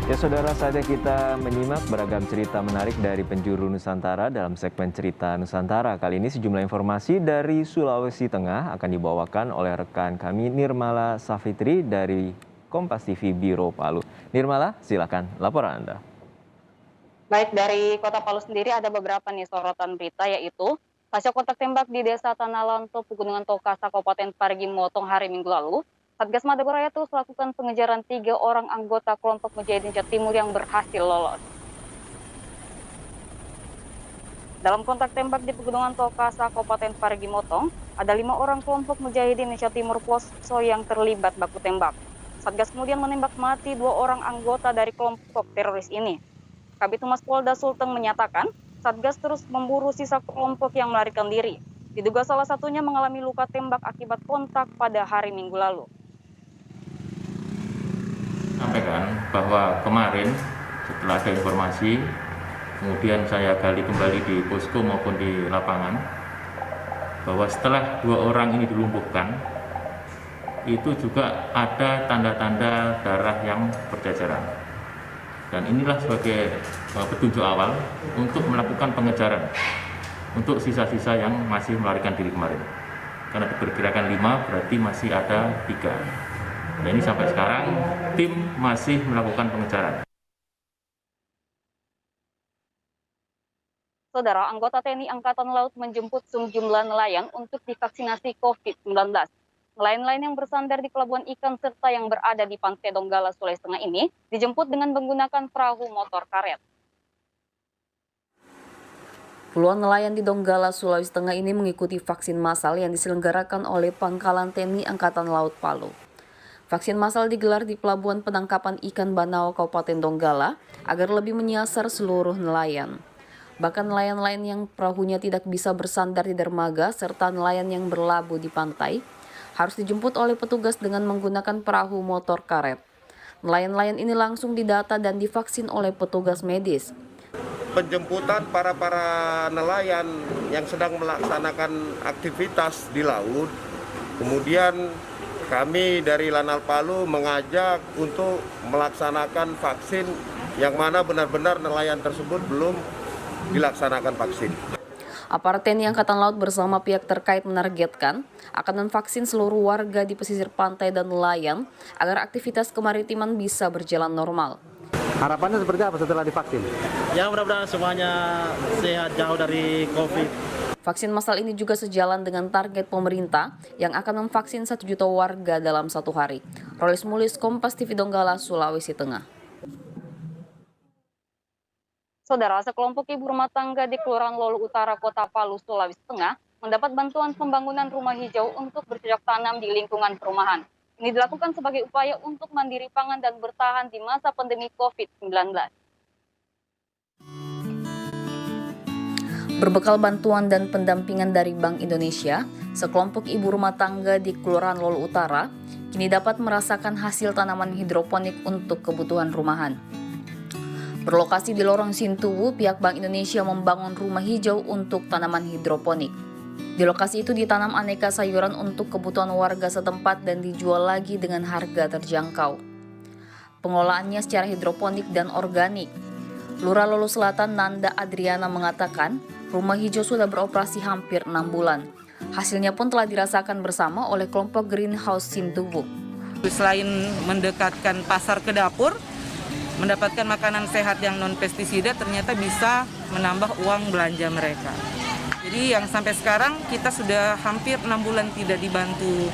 Ya saudara, saatnya kita menyimak beragam cerita menarik dari penjuru Nusantara dalam segmen Cerita Nusantara. Kali ini sejumlah informasi dari Sulawesi Tengah akan dibawakan oleh rekan kami Nirmala Safitri dari Kompas TV Biro Palu. Nirmala, silakan laporan Anda. Baik, dari Kota Palu sendiri ada beberapa nih sorotan berita, yaitu pasca kontak tembak di Desa Tanah Lanto, Pegunungan Tokasa, Kabupaten Parigi Motong hari Minggu lalu. Satgas Madagoraya terus melakukan pengejaran 3 orang anggota kelompok Mujahidin Indonesia Timur yang berhasil lolos. Dalam kontak tembak di Pegunungan Tokasa, Kabupaten Parigi Motong, ada 5 orang kelompok Mujahidin Indonesia Timur Poso yang terlibat baku tembak. Satgas kemudian menembak mati 2 orang anggota dari kelompok teroris ini. Kabid Humas Polda Sulteng menyatakan, Satgas terus memburu sisa kelompok yang melarikan diri. Diduga salah satunya mengalami luka tembak akibat kontak pada hari Minggu lalu. Sampaikan bahwa kemarin setelah ada informasi, kemudian saya gali kembali di posko maupun di lapangan, bahwa setelah 2 orang ini dilumpuhkan, itu juga ada tanda-tanda darah yang berjajaran. Dan inilah sebagai petunjuk awal untuk melakukan pengejaran untuk sisa-sisa yang masih melarikan diri kemarin. Karena diperkirakan 5, berarti masih ada 3. Nah, ini sampai sekarang tim masih melakukan pengejaran. Saudara, anggota TNI Angkatan Laut menjemput sejumlah nelayan untuk divaksinasi COVID-19. Nelayan-nelayan yang bersandar di pelabuhan ikan serta yang berada di Pantai Donggala, Sulawesi Tengah ini dijemput dengan menggunakan perahu motor karet. Puluhan nelayan di Donggala, Sulawesi Tengah ini mengikuti vaksin massal yang diselenggarakan oleh Pangkalan TNI Angkatan Laut Palu. Vaksin massal digelar di Pelabuhan Penangkapan Ikan Banao, Kabupaten Donggala, agar lebih menyasar seluruh nelayan. Bahkan nelayan-nelayan yang perahunya tidak bisa bersandar di dermaga serta nelayan yang berlabuh di pantai harus dijemput oleh petugas dengan menggunakan perahu motor karet. Nelayan-nelayan ini langsung didata dan divaksin oleh petugas medis. Penjemputan para nelayan yang sedang melaksanakan aktivitas di laut, kemudian kami dari Lanal Palu mengajak untuk melaksanakan vaksin yang mana benar-benar nelayan tersebut belum dilaksanakan vaksin. Aparat TNI Angkatan Laut bersama pihak terkait menargetkan akan memvaksin seluruh warga di pesisir pantai dan nelayan agar aktivitas kemaritiman bisa berjalan normal. Harapannya seperti apa setelah divaksin? Ya, mudah-mudahan semuanya sehat, jauh dari COVID. Vaksin massal ini juga sejalan dengan target pemerintah yang akan memvaksin 1 juta warga dalam 1 hari. Rolis Mulis, Kompas TV Donggala, Sulawesi Tengah. Saudara, sekelompok ibu rumah tangga di Kelurahan Lolu Utara, Kota Palu, Sulawesi Tengah mendapat bantuan pembangunan rumah hijau untuk bercocok tanam di lingkungan perumahan. Ini dilakukan sebagai upaya untuk mandiri pangan dan bertahan di masa pandemi COVID-19. Berbekal bantuan dan pendampingan dari Bank Indonesia, sekelompok ibu rumah tangga di Kelurahan Lolu Utara kini dapat merasakan hasil tanaman hidroponik untuk kebutuhan rumahan. Berlokasi di lorong Sintuwu, pihak Bank Indonesia membangun rumah hijau untuk tanaman hidroponik. Di lokasi itu ditanam aneka sayuran untuk kebutuhan warga setempat dan dijual lagi dengan harga terjangkau. Pengelolaannya secara hidroponik dan organik. Lurah Lolu Selatan Nanda Adriana mengatakan, rumah hijau sudah beroperasi hampir 6 bulan. Hasilnya pun telah dirasakan bersama oleh kelompok Greenhouse Sintuwu. Selain mendekatkan pasar ke dapur, mendapatkan makanan sehat yang non-pestisida, ternyata bisa menambah uang belanja mereka. Jadi yang sampai sekarang kita sudah hampir 6 bulan tidak dibantu,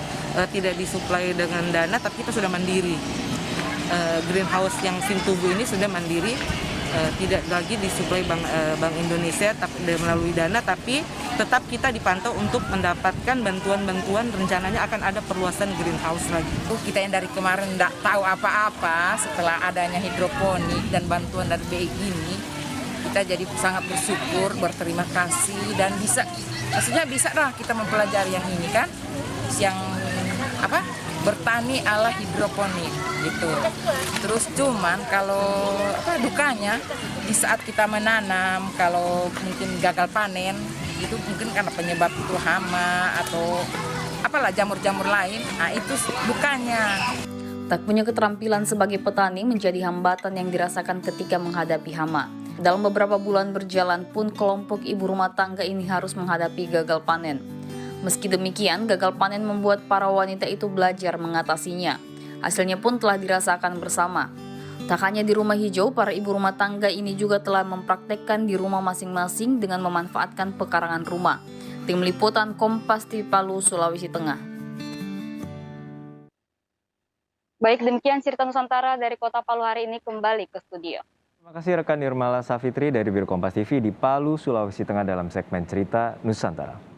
tidak disuplai dengan dana, tapi kita sudah mandiri. Greenhouse yang Sintuwu ini sudah mandiri, tidak lagi disuplai Bank Indonesia melalui dana, tapi tetap kita dipantau untuk mendapatkan bantuan-bantuan. Rencananya akan ada perluasan greenhouse lagi. Kita yang dari kemarin tidak tahu apa-apa, setelah adanya hidroponik dan bantuan dari BI ini, kita jadi sangat bersyukur, berterima kasih, dan maksudnya bisa lah kita mempelajari yang ini kan, yang bertani ala hidroponik gitu. Terus cuman kalau dukanya di saat kita menanam, kalau mungkin gagal panen itu mungkin karena penyebab itu hama atau apalah jamur-jamur lain, nah itu dukanya. Tak punya keterampilan sebagai petani menjadi hambatan yang dirasakan ketika menghadapi hama. Dalam beberapa bulan berjalan pun kelompok ibu rumah tangga ini harus menghadapi gagal panen. Meski demikian, gagal panen membuat para wanita itu belajar mengatasinya. Hasilnya pun telah dirasakan bersama. Tak hanya di rumah hijau, para ibu rumah tangga ini juga telah mempraktekkan di rumah masing-masing dengan memanfaatkan pekarangan rumah. Tim Liputan Kompas TV Palu, Sulawesi Tengah. Baik, demikian cerita Nusantara dari Kota Palu hari ini, kembali ke studio. Terima kasih rekan Nirmala Safitri dari Biro Kompas TV di Palu, Sulawesi Tengah dalam segmen Cerita Nusantara.